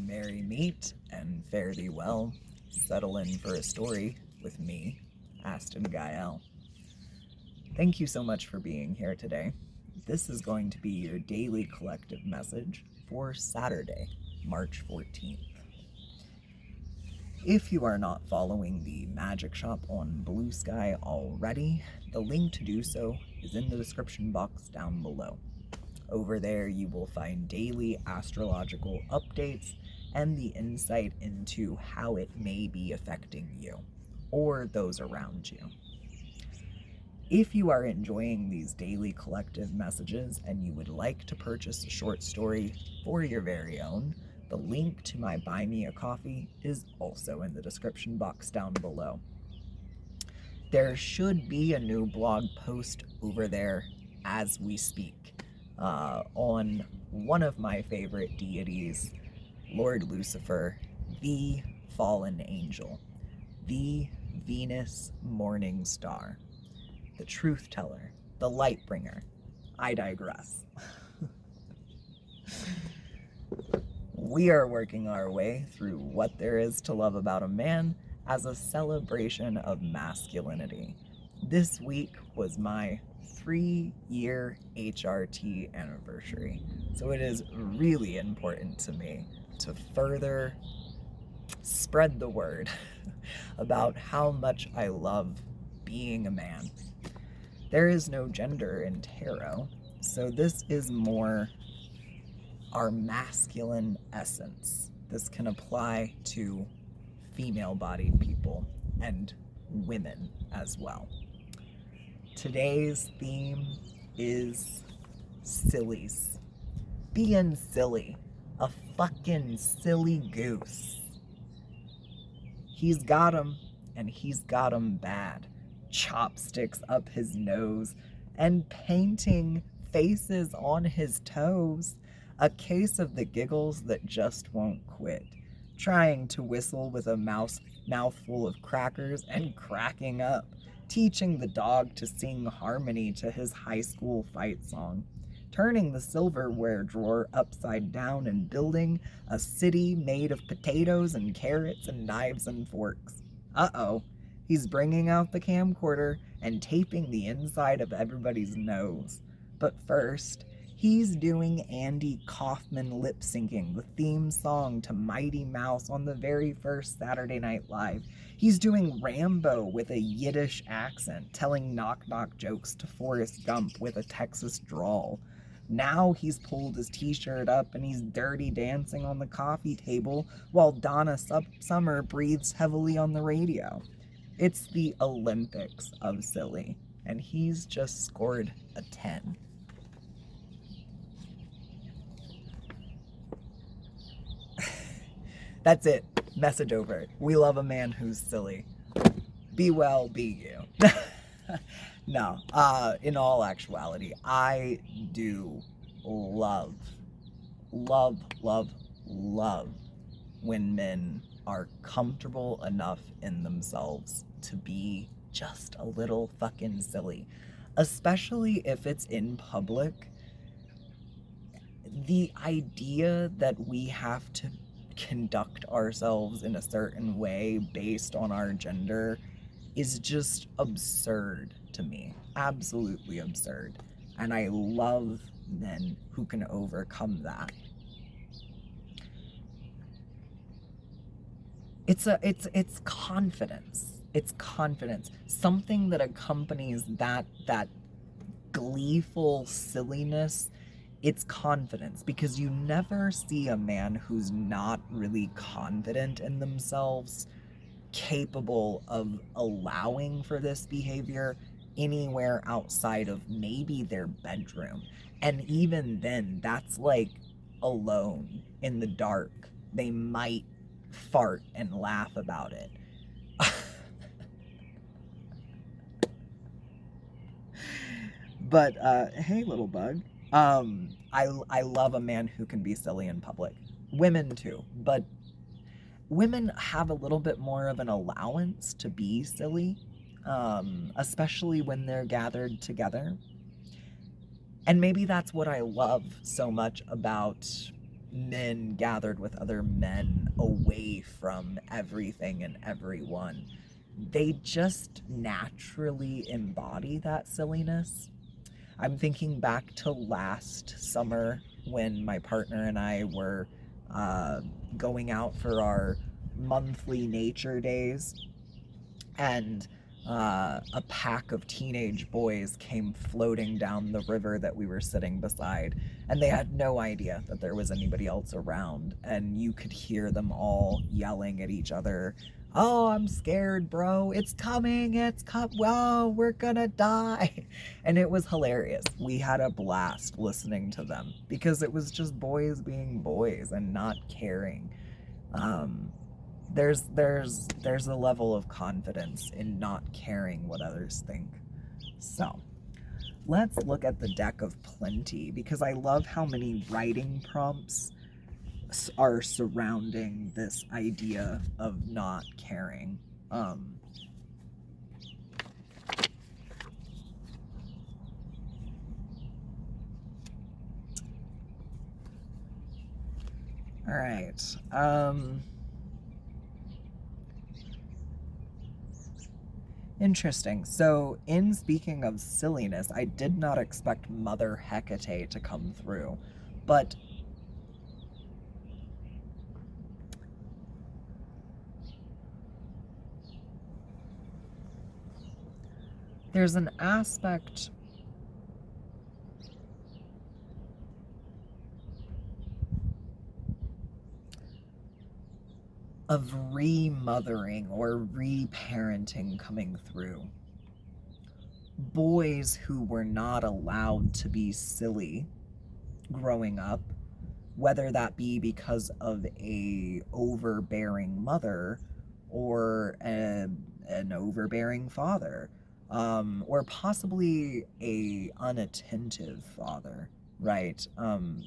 Merry meet and fare thee well. Settle in for a story with me, Astin Gaël. Thank you so much for being here today. This is going to be your daily collective message for Saturday, March 14th. If you are not following the Magic Shop on BlueSky already, the link to do so is in the description box down below. Over there, you will find daily astrological updates and the insight into how it may be affecting you or those around you. If you are enjoying these daily collective messages and you would like to purchase a short story for your very own, the link to my Buy Me a Coffee is also in the description box down below. There should be a new blog post over there as we speak on one of my favorite deities, Lord Lucifer, the fallen angel, the Venus morning star, the truth teller, the light bringer. I digress. We are working our way through what there is to love about a man as a celebration of masculinity. This week was my 3-year HRT anniversary, so it is really important to me to further spread the word about how much I love being a man. There is no gender in tarot, so this is more our masculine essence. This can apply to female-bodied people and women as well. Today's theme is sillies. Being silly. A fucking silly goose. He's got 'em, and he's got 'em bad. Chopsticks up his nose and painting faces on his toes. A case of the giggles that just won't quit. Trying to whistle with a mouthful of crackers and cracking up. Teaching the dog to sing harmony to his high school fight song. Turning the silverware drawer upside down and building a city made of potatoes and carrots and knives and forks. Uh-oh, he's bringing out the camcorder and taping the inside of everybody's nose. But first, he's doing Andy Kaufman lip-syncing the theme song to Mighty Mouse on the very first Saturday Night Live. He's doing Rambo with a Yiddish accent, telling knock-knock jokes to Forrest Gump with a Texas drawl. Now he's pulled his t-shirt up and he's dirty dancing on the coffee table while Donna Summer breathes heavily on the radio. It's the Olympics of silly, and he's just scored a 10. That's it. Message over. We love a man who's silly. Be well, be you. No, in all actuality, I do love when men are comfortable enough in themselves to be just a little fucking silly. Especially if it's in public. The idea that we have to conduct ourselves in a certain way based on our gender is just absurd to me. Absolutely absurd. And I love men who can overcome that. It's confidence. It's confidence. Something that accompanies that gleeful silliness. It's confidence, because you never see a man who's not really confident in themselves capable of allowing for this behavior anywhere outside of maybe their bedroom. And even then, that's like alone in the dark. They might fart and laugh about it. But hey, little bug. I love a man who can be silly in public. Women too, but women have a little bit more of an allowance to be silly, especially when they're gathered together. And maybe that's what I love so much about men gathered with other men away from everything and everyone. They just naturally embody that silliness. I'm thinking back to last summer when my partner and I were going out for our monthly nature days, and a pack of teenage boys came floating down the river that we were sitting beside, and they had no idea that there was anybody else around, and you could hear them all yelling at each other, "Oh, I'm scared, bro. It's coming. Whoa, we're gonna die." And it was hilarious. We had a blast listening to them because it was just boys being boys and not caring. There's a level of confidence in not caring what others think. So let's look at the deck of plenty, because I love how many writing prompts are surrounding this idea of not caring. All right. Interesting. So, in speaking of silliness, I did not expect Mother Hecate to come through, but there's an aspect of remothering or reparenting coming through. Boys who were not allowed to be silly growing up, whether that be because of a overbearing mother or an overbearing father, or possibly a unattentive father, right?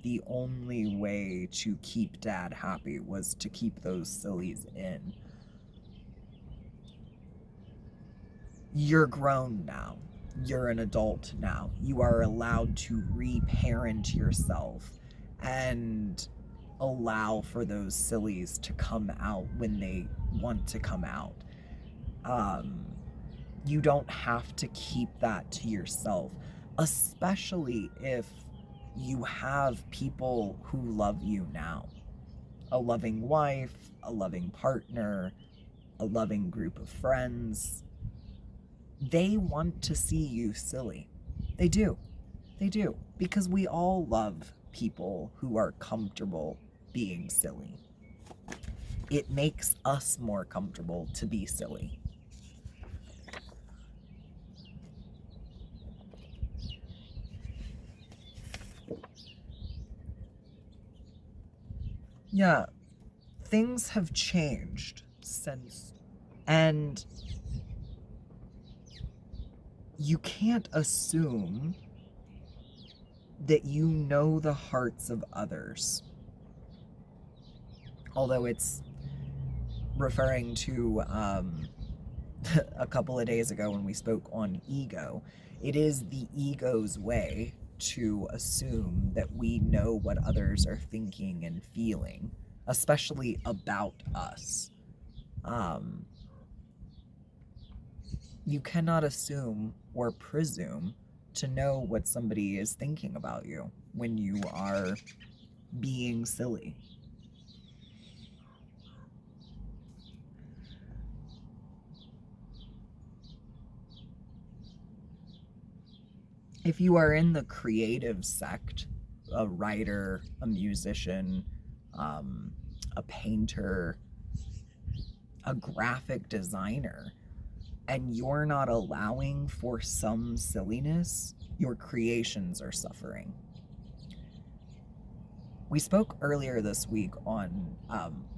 The only way to keep dad happy was to keep those sillies in. You're grown now. You're an adult now. You are allowed to reparent yourself and allow for those sillies to come out when they want to come out. You don't have to keep that to yourself, especially if you have people who love you now. A loving wife, a loving partner, a loving group of friends. They want to see you silly. They do. They do. Because we all love people who are comfortable being silly. It makes us more comfortable to be silly. Yeah, things have changed since, and you can't assume that you know the hearts of others. Although it's referring to a couple of days ago when we spoke on ego, it is the ego's way to assume that we know what others are thinking and feeling, especially about us. You cannot assume or presume to know what somebody is thinking about you when you are being silly. If you are in the creative sect, a writer, a musician, a painter, a graphic designer, and you're not allowing for some silliness, your creations are suffering. We spoke earlier this week on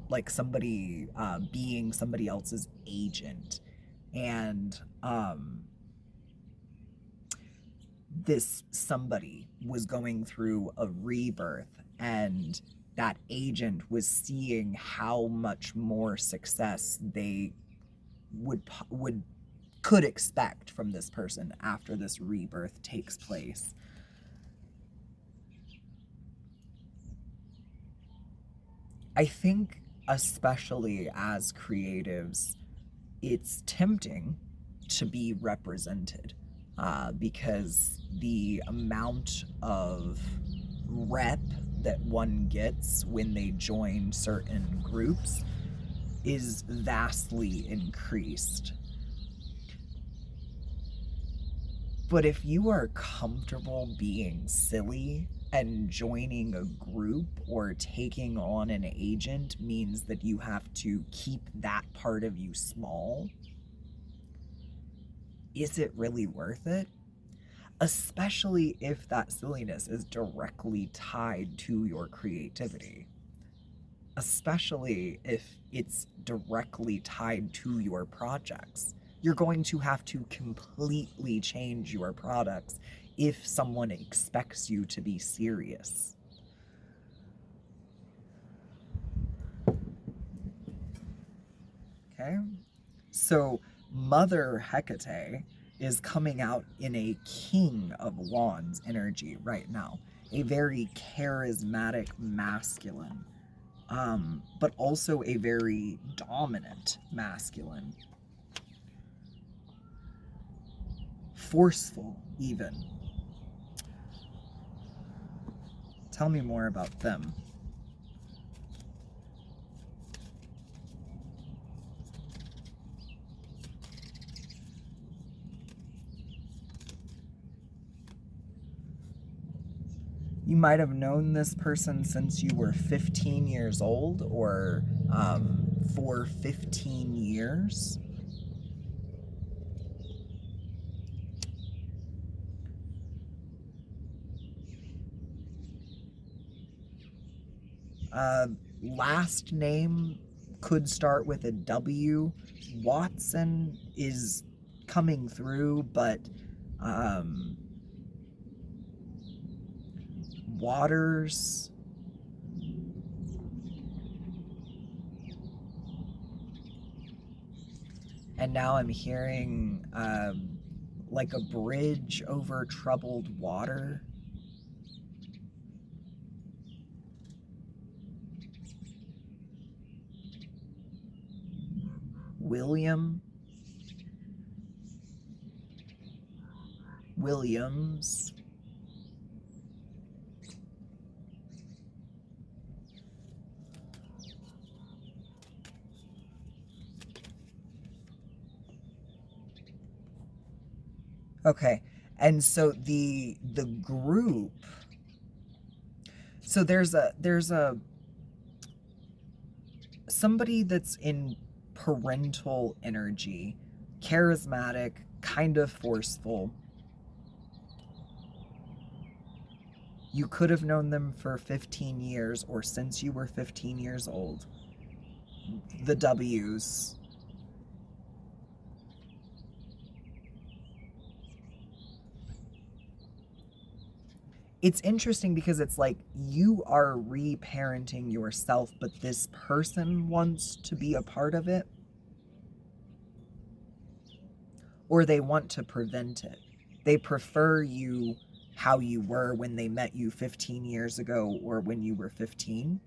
like somebody being somebody else's agent, and this somebody was going through a rebirth, and that agent was seeing how much more success they could expect from this person after this rebirth takes place. I think, especially as creatives, it's tempting to be represented because the amount of rep that one gets when they join certain groups is vastly increased. But if you are comfortable being silly and joining a group or taking on an agent means that you have to keep that part of you small, is it really worth it? Especially if that silliness is directly tied to your creativity. Especially if it's directly tied to your projects. You're going to have to completely change your products if someone expects you to be serious. Okay? So, Mother Hecate is coming out in a King of Wands energy right now. A very charismatic masculine, but also a very dominant masculine. Forceful, even. Tell me more about them. You might have known this person since you were 15 years old, or for 15 years. Last name could start with a W. Watson is coming through, but Waters. And now I'm hearing like a bridge over troubled water. Williams. Okay, and so the group. So there's a somebody that's in parental energy, charismatic, kind of forceful. You could have known them for 15 years or since you were 15 years old. The W's. It's interesting because it's like you are reparenting yourself, but this person wants to be a part of it. Or they want to prevent it. They prefer you how you were when they met you 15 years ago or when you were 15.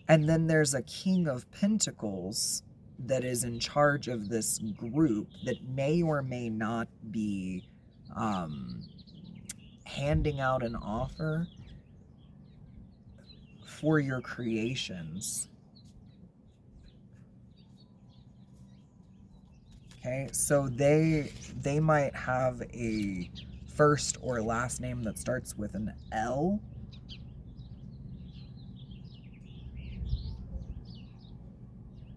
And then there's a King of Pentacles that is in charge of this group that may or may not be handing out an offer for your creations. Okay, so they might have a first or last name that starts with an L.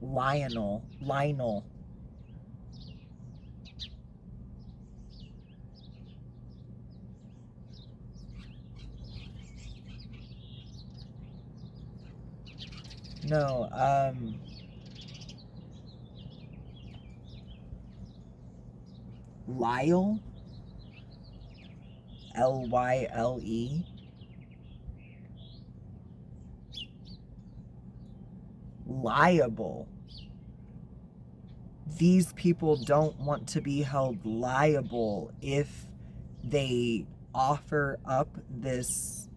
Lionel. No, Lyle. Lyle. Liable. These people don't want to be held liable if they offer up this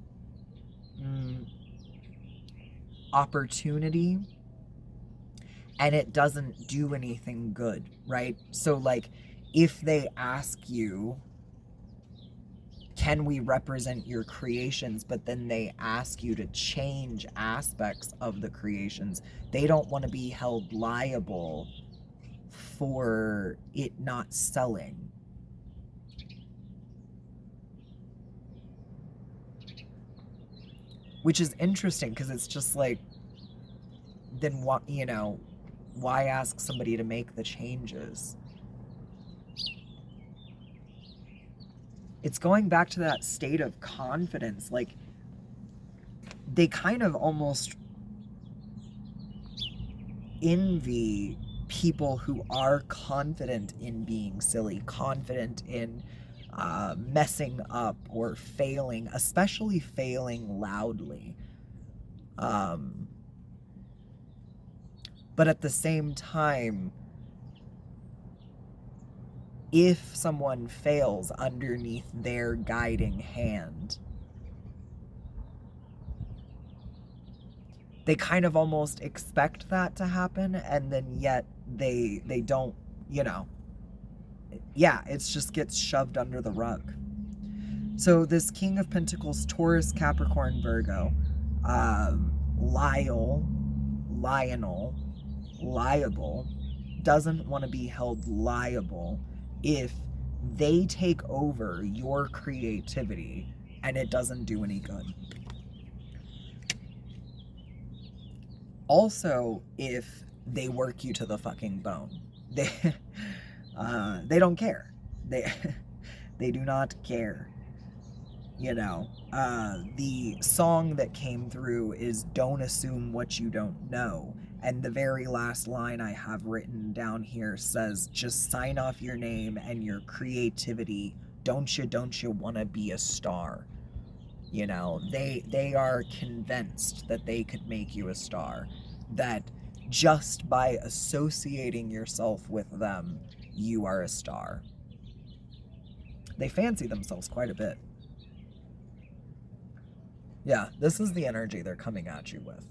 opportunity and it doesn't do anything good, right? So like if they ask you, can we represent your creations, but then they ask you to change aspects of the creations, they don't want to be held liable for it not selling. Which is interesting because it's just like, then what, you know, why ask somebody to make the changes? It's going back to that state of confidence. Like, they kind of almost envy people who are confident in being silly, confident in messing up or failing, especially failing loudly. But at the same time, if someone fails underneath their guiding hand, they kind of almost expect that to happen, and then yet they don't, you know. Yeah, it just gets shoved under the rug. So this King of Pentacles, Taurus, Capricorn, Virgo, Lionel, liable, doesn't want to be held liable if they take over your creativity and it doesn't do any good. Also, if they work you to the fucking bone, they don't care. They do not care. You know, the song that came through is "Don't Assume What You Don't Know," and the very last line I have written down here says, "Just sign off your name and your creativity. Don't you want to be a star?" You know, they are convinced that they could make you a star, that just by associating yourself with them, you are a star. They fancy themselves quite a bit. Yeah, this is the energy they're coming at you with.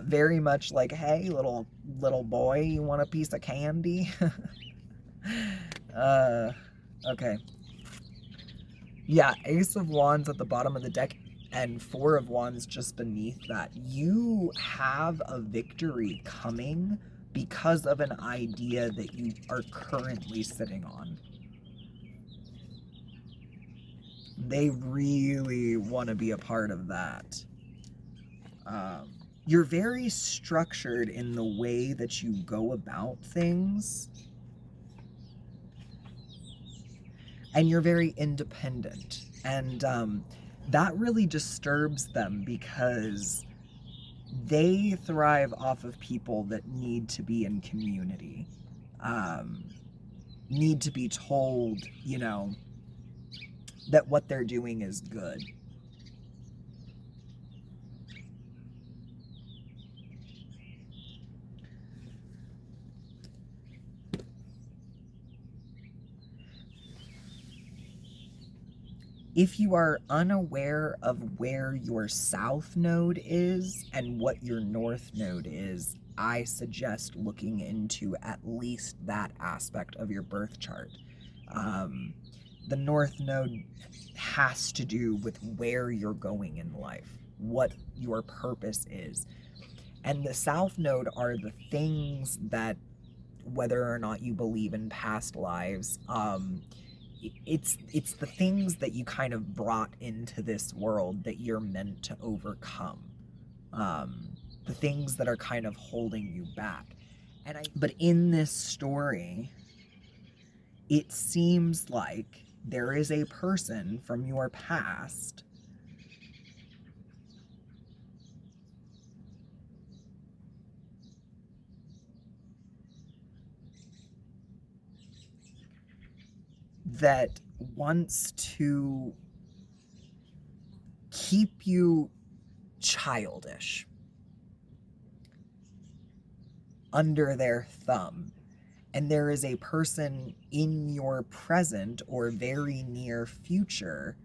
Very much like, hey, little boy, you want a piece of candy? Okay. Yeah, Ace of Wands at the bottom of the deck and Four of Wands just beneath that. You have a victory coming because of an idea that you are currently sitting on. They really want to be a part of that. You're very structured in the way that you go about things. And you're very independent. And that really disturbs them because they thrive off of people that need to be in community. Need to be told, you know, that what they're doing is good. If you are unaware of where your south node is and what your north node is, I suggest looking into at least that aspect of your birth chart. The north node has to do with where you're going in life, what your purpose is. And the south node are the things that, whether or not you believe in past lives, it's the things that you kind of brought into this world that you're meant to overcome. The things that are kind of holding you back. But in this story, it seems like there is a person from your past that wants to keep you childish under their thumb And there is a person in your present or very near future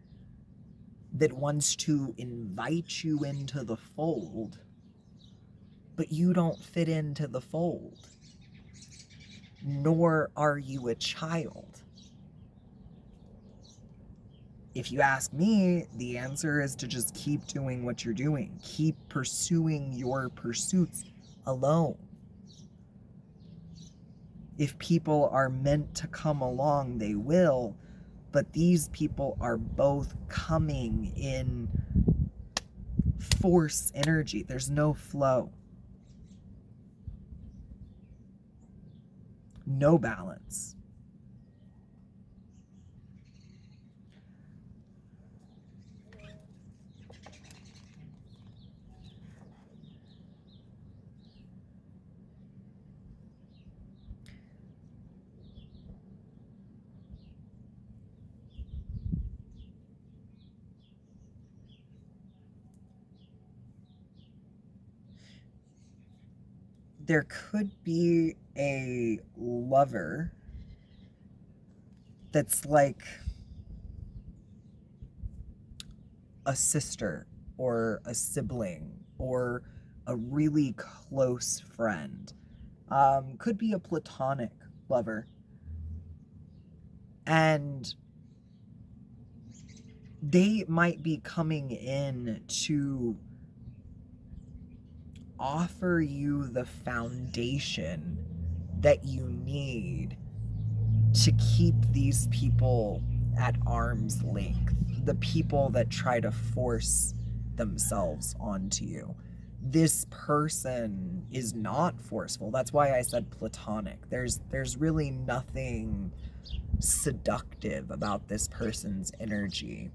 that wants to invite you into the fold, but you don't fit into the fold, nor are you a child. If you ask me, the answer is to just keep doing what you're doing. Keep pursuing your pursuits alone. If people are meant to come along, they will, but these people are both coming in force energy. There's no flow, no balance. There could be a lover that's like a sister or a sibling or a really close friend. Could be a platonic lover. And they might be coming in to offer you the foundation that you need to keep these people at arm's length, the people that try to force themselves onto you. This person is not forceful. That's why I said platonic. There's really nothing seductive about this person's energy.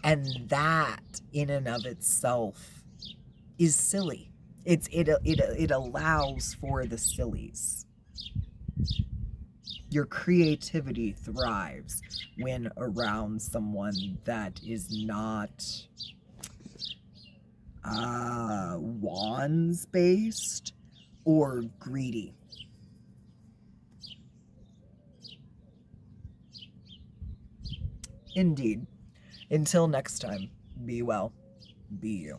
And that in and of itself is silly. It allows for the sillies. Your creativity thrives when around someone that is not wands based or greedy. Indeed. Until next time, be well, be you.